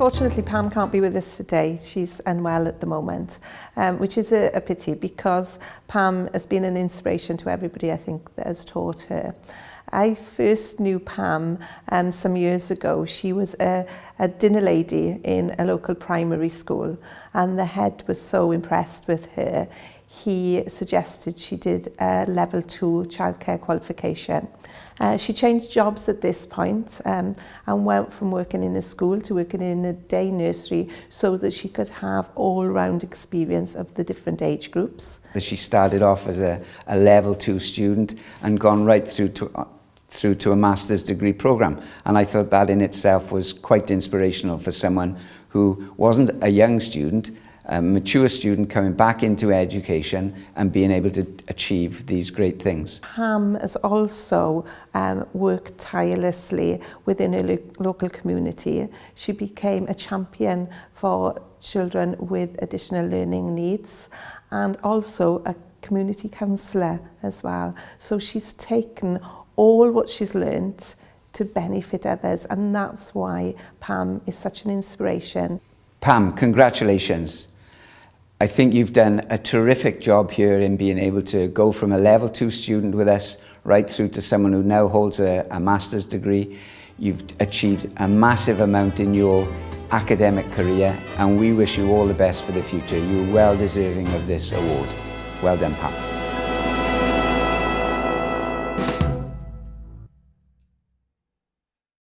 Unfortunately, Pam can't be with us today. She's unwell at the moment, which is a pity because Pam has been an inspiration to everybody, I think, that has taught her. I first knew Pam some years ago. She was a dinner lady in a local primary school, and the head was so impressed with her. He suggested she did a level 2 childcare qualification. She changed jobs at this point and went from working in a school to working in a day nursery so that she could have all-round experience of the different age groups. She started off as a level 2 student and gone right through to a master's degree program, and I thought that in itself was quite inspirational for someone who wasn't a young student, a mature student coming back into education and being able to achieve these great things. Pam has also worked tirelessly within her local community. She became a champion for children with additional learning needs and also a community counsellor as well. So she's taken all what she's learned to benefit others, and that's why Pam is such an inspiration. Pam, congratulations. I think you've done a terrific job here in being able to go from a level 2 student with us right through to someone who now holds a master's degree. You've achieved a massive amount in your academic career, and we wish you all the best for the future. You're well deserving of this award. Well done, Pam.